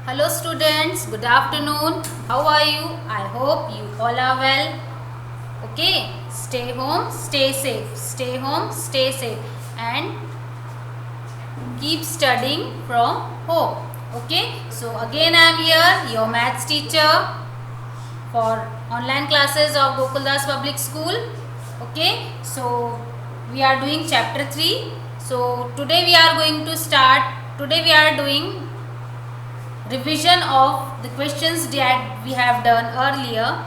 Hello students, good afternoon. How are you? I hope you all are well. Okay, stay home, stay safe. Stay home, stay safe and keep studying from home. Okay, so again I am here, your maths teacher for online classes of Gokuldas Public School. Okay, so we are doing chapter 3. So today we are going to start, today we are doing revision of the questions that we have done earlier.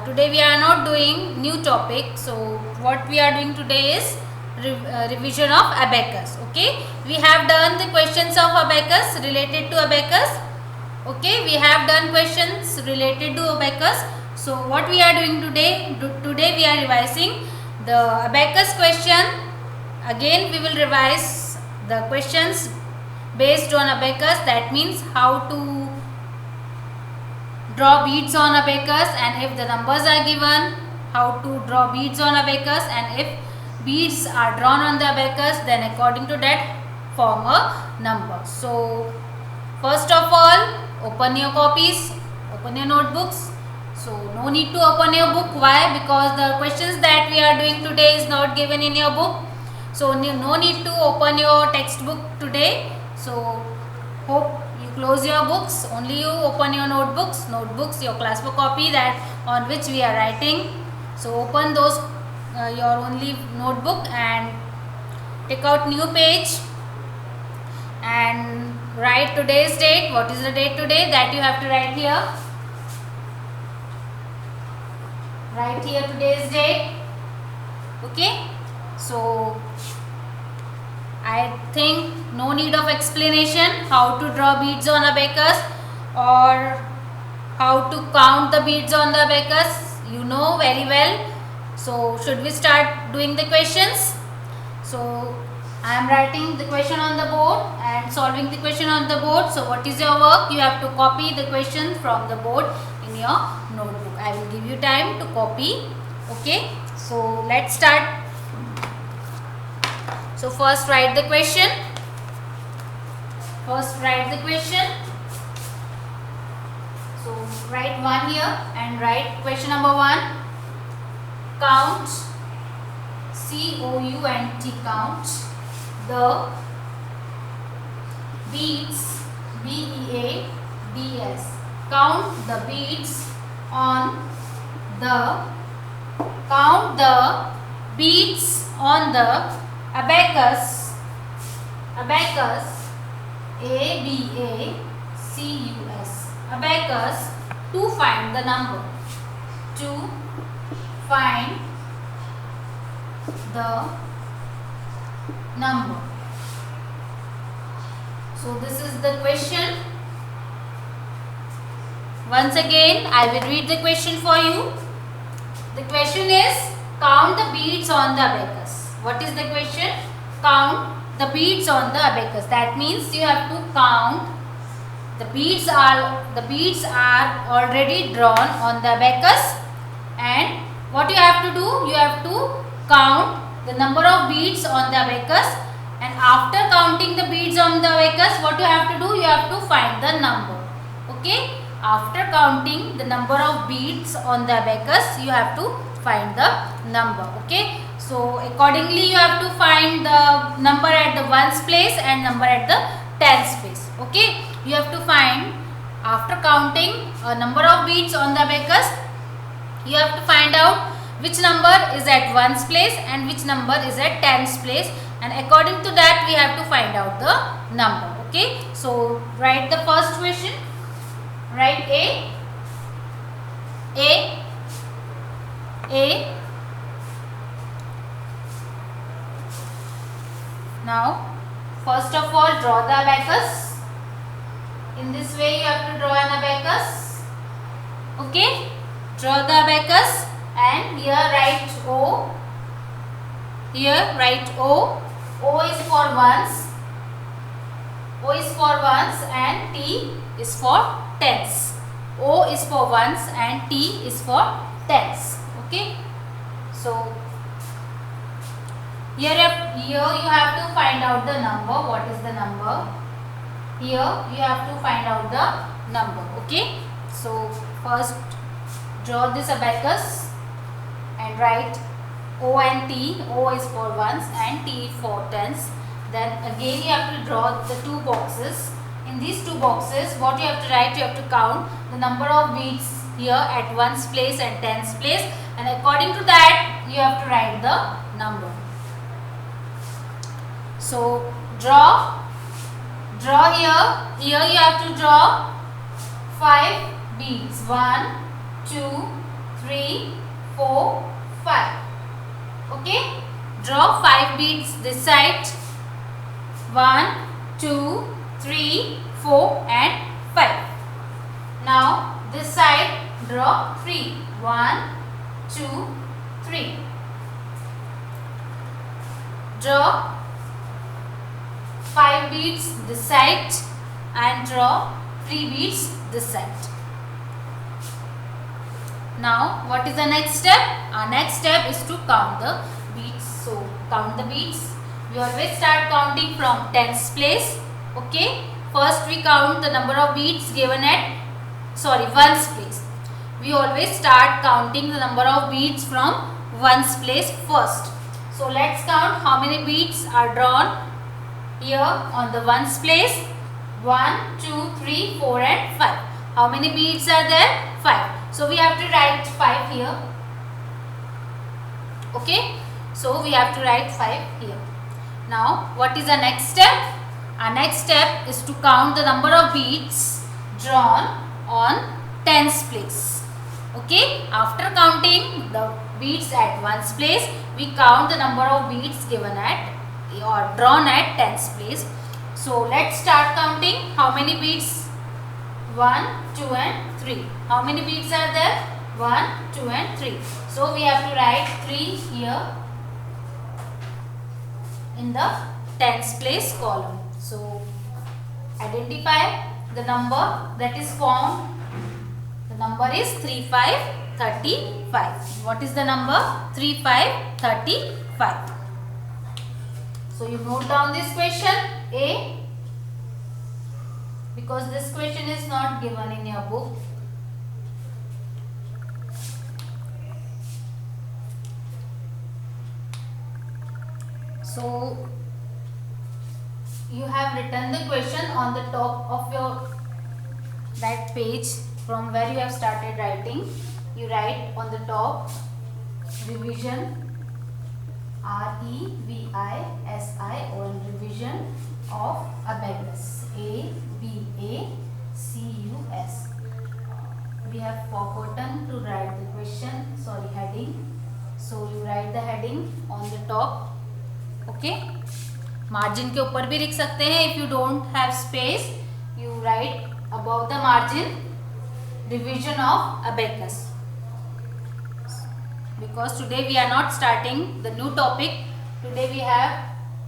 Today we are not doing new topic. So what we are doing today is revision of abacus. Okay, we have done the questions of abacus related to abacus. Okay, we have done questions related to abacus. So what we are doing today? Today we are revising the abacus question. Again we will revise the questions based on abacus. That means how to draw beads on abacus, and if the numbers are given, how to draw beads on abacus, and if beads are drawn on the abacus, then according to that form a number. So first of all, open your copies, open your notebooks. So no need to open your book. Why? Because the questions that we are doing today is not given in your book. So no need to open your textbook today. So hope you close your books, only you open your notebooks, your class book copy that on which we are writing. So open those your only notebook and take out new page and write today's date. What is the date today? That you have to write here. Write here today's date. Okay. So I think no need of explanation how to draw beads on abacus or how to count the beads on the abacus. You know very well. So should we start doing the questions? So I am writing the question on the board and solving the question on the board. So what is your work? You have to copy the question from the board in your notebook. I will give you time to copy. Okay. So let's start. So first write the question. First write the question. So write 1 here and write question number 1. Count, C-O-U-N-T, count the beads, B-E-A-D-S. Count the beads on the, count the beads on the abacus, abacus, A-B-A-C-U-S, abacus, to find the number, to find the number. So this is the question. Once again, I will read the question for you. The question is, count the beads on the abacus. What is the question? Count the beads on the abacus. That means you have to count the beads are already drawn on the abacus, and what you have to do, you have to count the number of beads on the abacus, and after counting the beads on the abacus, what you have to do, you have to find the number. Okay, after counting the number of beads on the abacus, you have to find the number. Okay, so accordingly you have to find the number at the ones place and number at the tens place. Okay, you have to find, after counting a number of beads on the abacus, you have to find out which number is at ones place and which number is at tens place, and according to that we have to find out the number. Okay, so write the first question. Write A. Now first of all, draw the abacus. In this way you have to draw an abacus. Okay, draw the abacus and here write O. Here write O. O is for ones. O is for ones and T is for tens. O is for ones and T is for tens. Okay, so here you have to find out the number. What is the number? here you have to find out the number. Okay, so first draw this abacus and write O and T. O is for ones and T for tens. Then again you have to draw the two boxes. In these two boxes, what you have to write, you have to count the number of beads here at ones place and tens place, and according to that you have to write the number. So draw here. Here you have to draw 5 beads. 1, 2, 3, 4, 5. Okay, draw 5 beads this side. 1, 2, 3, 4 and 5. Now this side draw 3. 1, 2, 3. Draw 5 beads this side and draw 3 beads this side. Now what is the next step? Our next step is to count the beads. So count the beads. We always start counting from tens place. Okay, first we count the number of beads given at ones place. We always start counting the number of beads from ones place first. So let's count how many beads are drawn here on the ones place. 1, 2, 3, 4 and 5. How many beads are there? 5. So we have to write 5 here. Okay, so we have to write 5 here. Now what is the next step? Our next step is to count the number of beads drawn on tens place. Okay, after counting the beads at ones place, we count the number of beads given at or drawn at tens place. So let's start counting. How many beads? 1, 2 and 3. How many beads are there? 1, 2 and 3. So we have to write 3 here in the tens place column. So identify the number that is found. The number is 3535. What is the number? 3535. So you note down this question A, because this question is not given in your book. So you have written the question on the top of that page from where you have started writing. You write on the top revision, REVISION, revision of abacus, ABACUS. We have forgotten to write the question, heading. So you write the heading on the top. Okay, margin के ऊपर भी लिख सकते हैं. If you don't have space, you write above the margin revision of abacus. Because today we are not starting the new topic. Today we have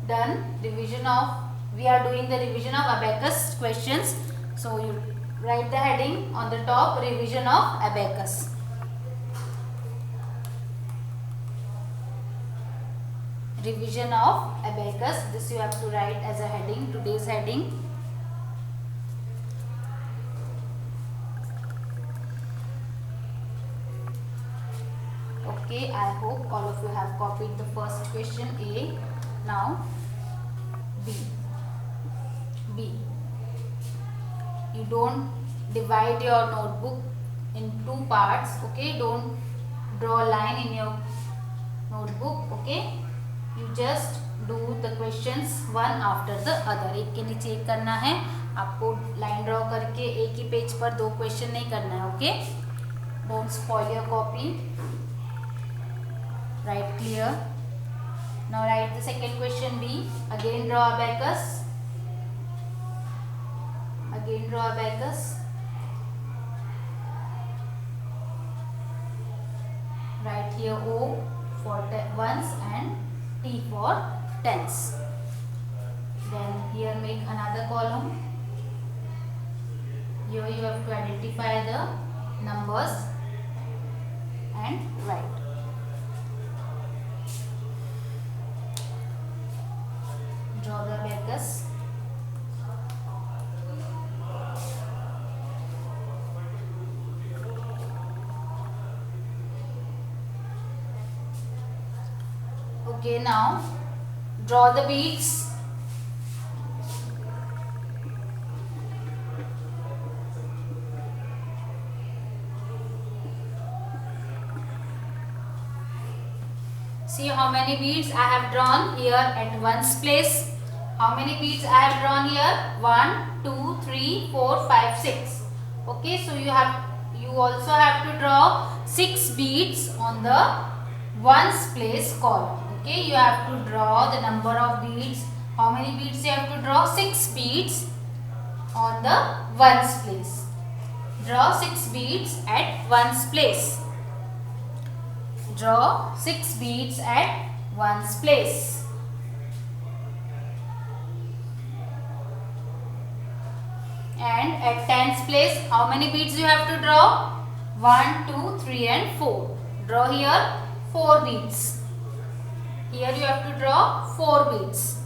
done we are doing the revision of abacus questions. So you write the heading on the top, revision of abacus. Revision of abacus. This you have to write as a heading, today's heading. Okay, I hope all of you have copied the first question A. Now B. You don't divide your notebook in two parts. Okay, don't draw a line in your notebook. Okay, you just do the questions one after the other. एक के नीचे एक करना है आपको. Line draw करके एक ही page पर दो क्वेश्चन नहीं करना है. Okay, don't spoil your copy. Write clear. Now write the second question B. Again draw abacus. Again draw abacus. Write here O for ones and T for tens. Then here make another column. Here you have to identify the numbers and write. Draw the abacus. Okay, now draw the beads. See how many beads I have drawn here at ones place. How many beads I have drawn here? 1, 2, 3, 4, 5, 6. Okay, so you also have to draw 6 beads on the ones place column. Okay, you have to draw the number of beads. How many beads you have to draw? 6 beads on the ones place. Draw 6 beads at ones place. Draw 6 beads at ones place. And at tens place, how many beads you have to draw? 1, 2, 3 and 4. Draw here 4 beads. Here you have to draw 4 beads.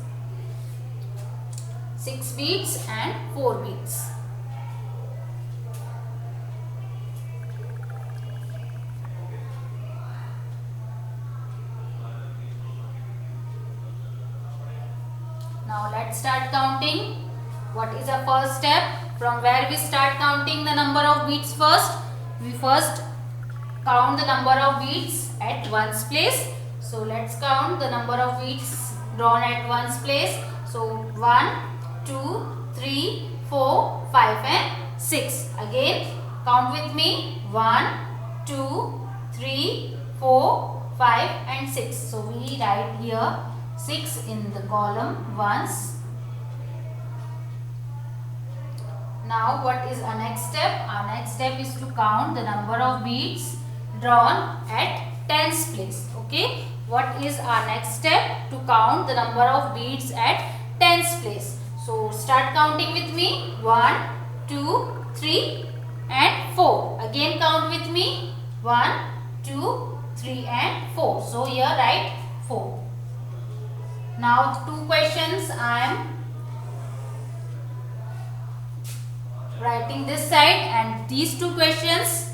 6 beads and 4 beads. Now let's start counting. What is the first step? From where we start counting the number of beads first? We first count the number of beads at ones place. So let's count the number of beads drawn at ones place. So 1, 2, 3, 4, 5 and 6. Again count with me. 1, 2, 3, 4, 5 and 6. So we write here 6 in the column ones. Now what is our next step? Our next step is to count the number of beads drawn at tens place. Okay. What is our next step? To count the number of beads at tens place. So start counting with me. 1, 2, 3 and 4. Again count with me. 1, 2, 3 and 4. So here write 4. Now 2 questions I am writing this side, and these 2 questions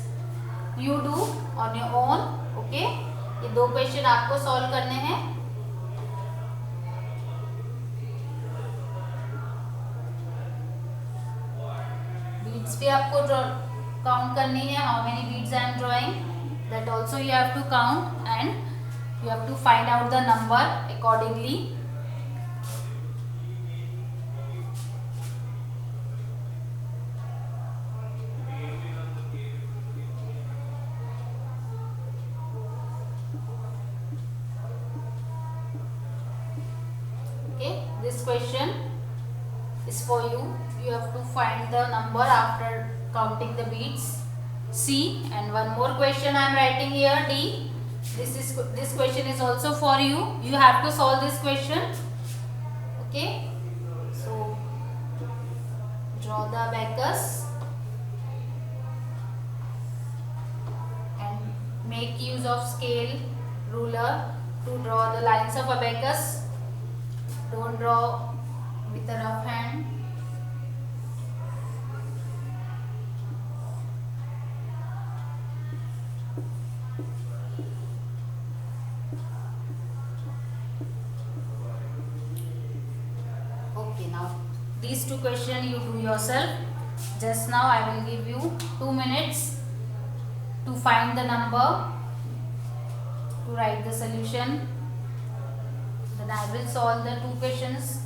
you do on your own. Okay, ये 2 question आपको solve करने हैं. Beads भी आपको count करनी है. How many beads I am drawing, that also you have to count and you have to find out the number accordingly. Okay, this question is for you. You have to find the number after counting the beads. C, and one more question I am writing here, D. This question is also for you. You have to solve this question. Okay, so draw the abacus and make use of scale, ruler to draw the lines of abacus. Don't draw with a rough hand. Now these 2 questions you do yourself. Just now I will give you 2 minutes to find the number, to write the solution. Then I will solve the 2 questions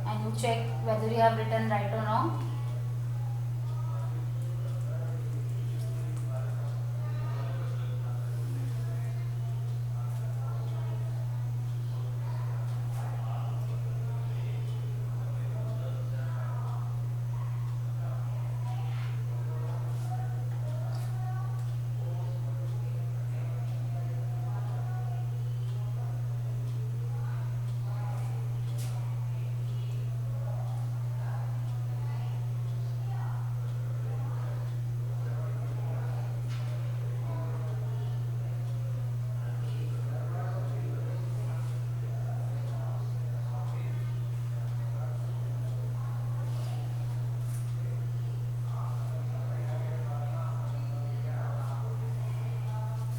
and you check whether you have written right or wrong.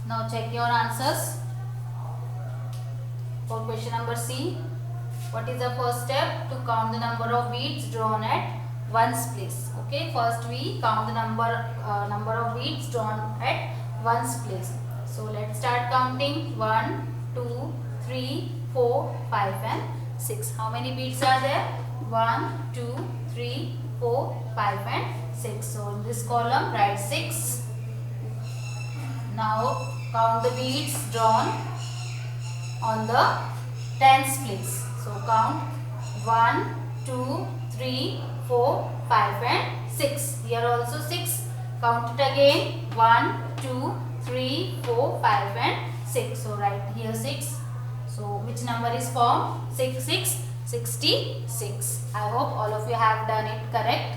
Now check your answers. For question number C, what is the first step? To count the number of beads drawn at ones place. Okay, first we count the number of beads drawn at ones place. So let's start counting. 1, 2, 3, 4, 5 and 6. How many beads are there? 1, 2, 3, 4, 5 and 6. So in this column write 6. Now count the beads drawn on the tens place. So count 1, 2, 3, 4, 5 and 6. Here also 6. Count it again. 1, 2, 3, 4, 5 and 6. So write here 6. So which number is formed? 6, 6, 66. I hope all of you have done it correct.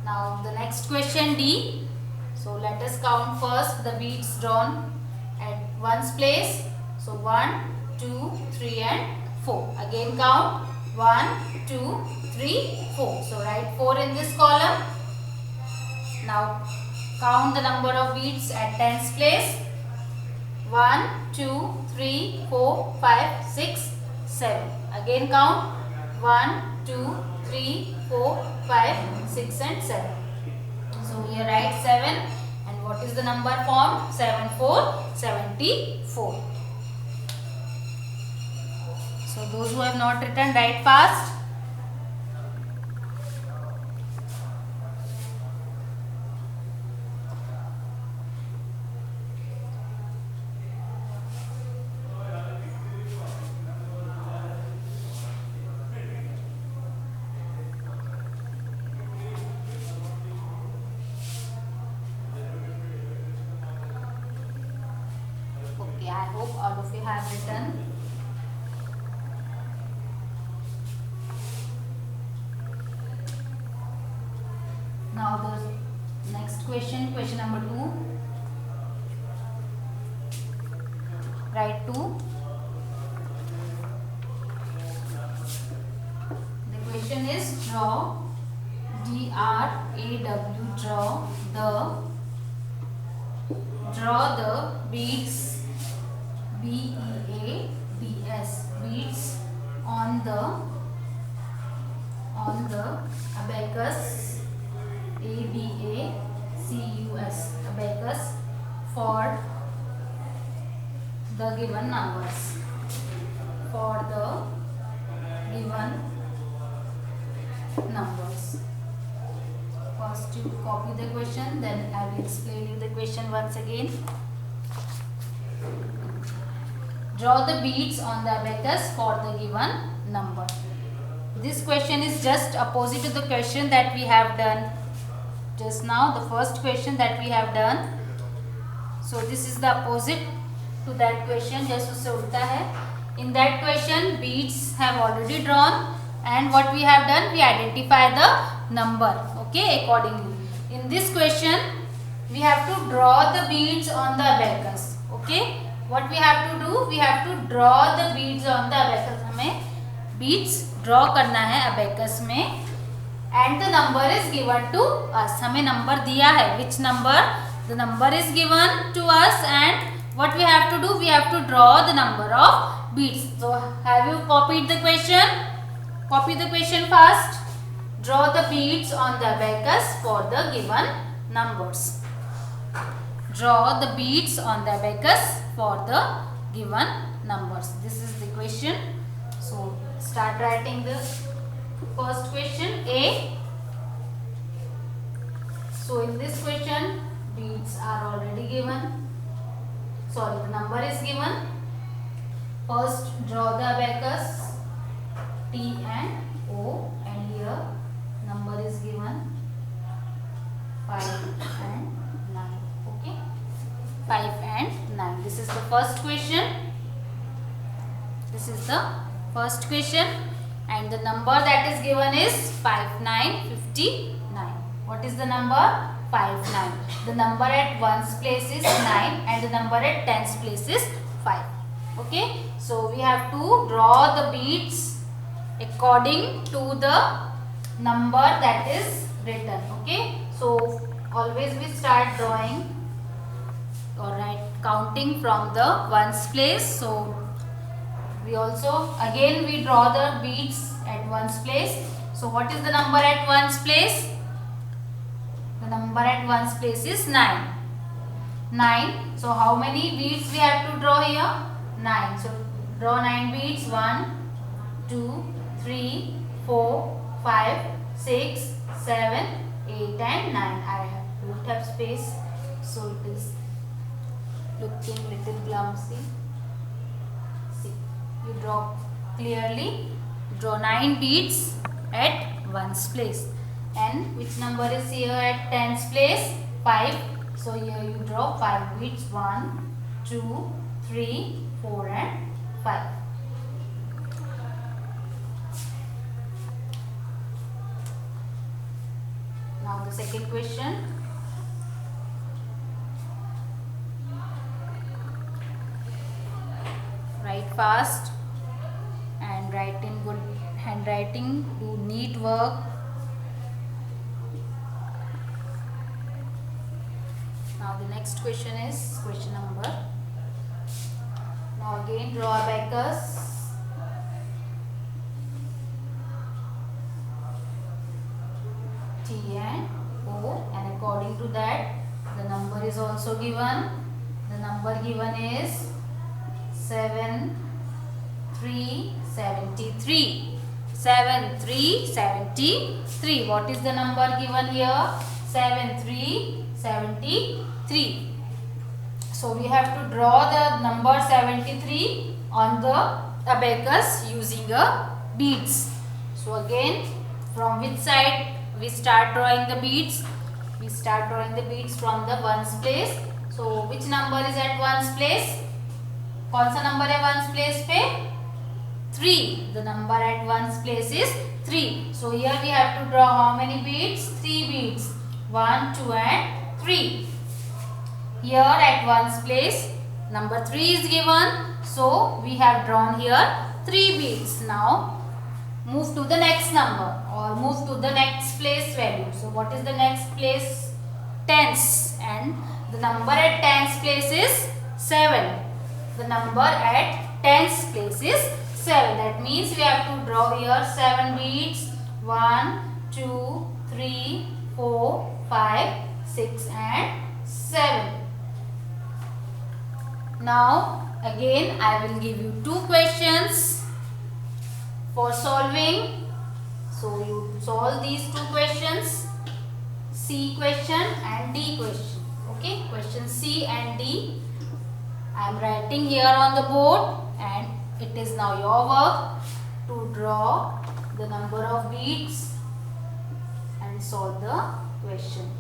Now the next question D. So let us count first the beads drawn at ones place. So 1, 2, 3 and 4. Again count 1, 2, 3, 4. So write 4 in this column. Now count the number of beads at tens place. 1, 2, 3, 4, 5, 6, 7. Again count 1, 2, 3, 4, 5, 6 and 7. So here write 7. And what is the number formed? 7, 4, 74. So those who have not written, write fast. Okay, I hope all of you have written. Now the next question, question number 2. Write 2. The question is draw, D-R-A-W, draw the beads, B-E-A-D-S, beads on the abacus, A-B-A-C-U-S, abacus, for the given numbers. For the given numbers. First you copy the question, then I will explain you the question once again. Draw the beads on the abacus for the given number. This question is just opposite to the question that we have done just now, the first question that we have done. So this is the opposite to that question, just usse ulta hai. In that question beads have already drawn, and what we have done, we identify the number, okay, accordingly. In this question we have to draw the beads on the abacus, okay. What we have to do, we have to draw the beads on the abacus. हमें beads draw करना है abacus में, and the number is given to us. हमें number दिया है. Which number? The number is given to us, and what we have to do, we have to draw the number of beads. So have you copied the question? Copy the question first. Draw the beads on the abacus for the given numbers. Draw the beads on the abacus for the given numbers. This is the question. So start writing the first question, A. So in this question beads are already given. Sorry, the number is given. First draw the abacus, T and O, and here number is given 5 and 9. Okay, 5 and 9. This is the first question. This is the first question, and the number that is given is 5959. What is the number? 59. The number at ones place is 9, and the number at tens place is 5. Okay, so we have to draw the beads according to the number that is written. Okay, so always we start drawing, alright, counting from the ones place. So We also again we draw the beads at ones place. So what is the number at ones place? The number at ones place is 9. 9. So how many beads we have to draw here? 9. So draw 9 beads. 1, 2, 3, 4, 5, 6, 7, 8 and 9. I don't have space, so it is looking little clumsy. See, you draw clearly. Draw 9 beads at ones place. And which number is here at tens place? 5. So here you draw 5 beads. 1, 2, 3, 4 and 5. Now the second question. Write fast and write in good handwriting. Do neat work. Now the next question is question number. Now again draw abacus. T and O, and according to that the number is also given. The number given is 7, 3, 73. 7, 3, 73. What is the number given here? 7, 3, 73. So we have to draw the number 73 on the abacus using a beads. So again, from which side we start drawing the beads? We start drawing the beads from the ones place. So which number is at ones place? कौन सा number है ones place पे? 3. The number at ones place is 3. So here we have to draw how many beads? 3 beads. 1, 2 and 3. Here at ones place number 3 is given. So we have drawn here 3 beads. Now move to the next number or move to the next place value. So what is the next place? Tens, and the number at tens place is 7. The number at tens place is 7. That means we have to draw here 7 beads. 1, 2, 3, 4, 5, 6 and 7. Now again I will give you 2 questions for solving. So you solve these 2 questions, C question and D question. Okay, question C and D I am writing here on the board, and it is now your work to draw the number of beads and solve the question.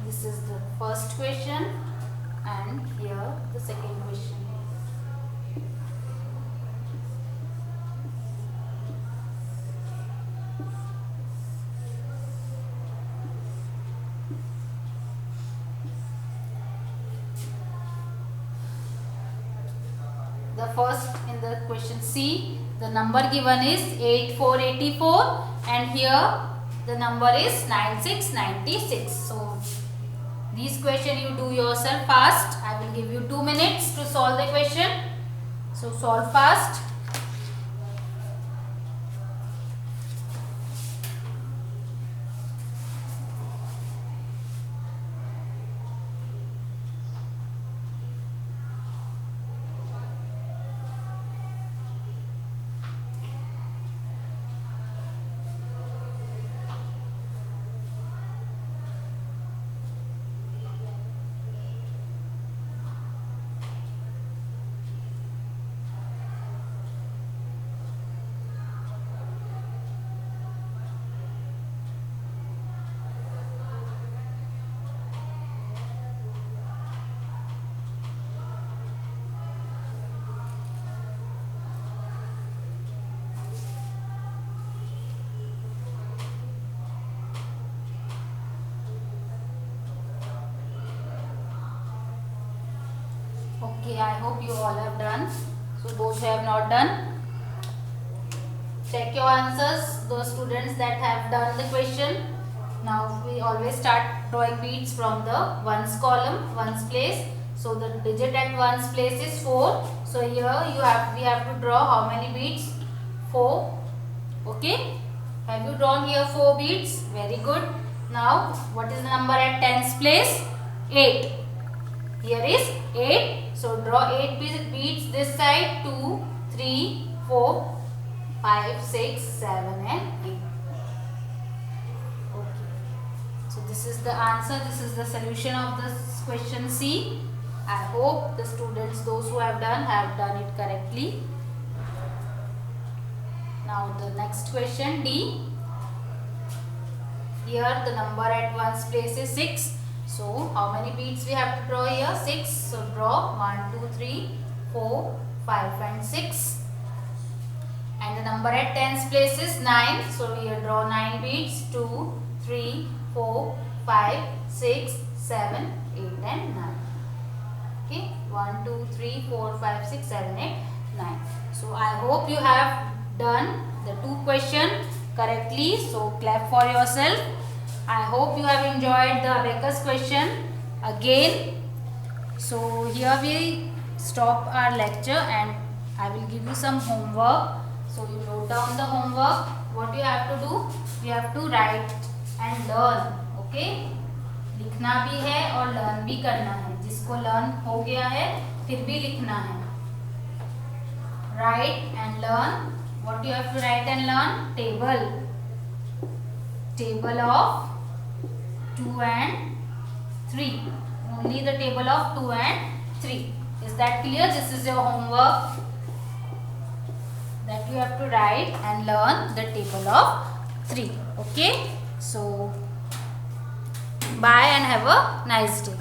This is the first question and here the second question. The first in the question C, the number given is 8484 and here the number is 9696. So these question you do yourself fast. I will give you 2 minutes to solve the question. So solve fast. Okay, I hope you all have done. So those who have not done, check your answers. Those students that have done the question, now we always start drawing beads from the ones column, ones place. So the digit at ones place is 4. So here we have to draw how many beads? 4. Okay. Have you drawn here 4 beads? Very good. Now what is the number at tens place? 8. Here is 8. So draw 8 beads this side. 2, 3, 4, 5, 6, 7 and 8. Okay. So this is the answer. This is the solution of this question C. I hope the students, those who have done it correctly. Now the next question D. Here the number at ones place is 6. So how many beads we have to draw here? 6. So draw 1, 2, 3, 4, 5 and 6. And the number at tens place is 9. So here draw 9 beads. 2, 3, 4, 5, 6, 7, 8 and 9. Okay, 1, 2, 3, 4, 5, 6, 7, 8, 9. So I hope you have done the 2 questions correctly. So clap for yourself. I hope you have enjoyed the abacus question again. So here we stop our lecture and I will give you some homework. So you note down the homework. What you have to do? You have to write and learn. Okay? लिखना भी है और learn भी करना है. जिसको learn हो गया है फिर भी लिखना है. Write and learn. What you have to write and learn? Table of 2 and 3. Only the table of 2 and 3. Is that clear? This is your homework that you have to write and learn the table of 3. Okay? So bye and have a nice day.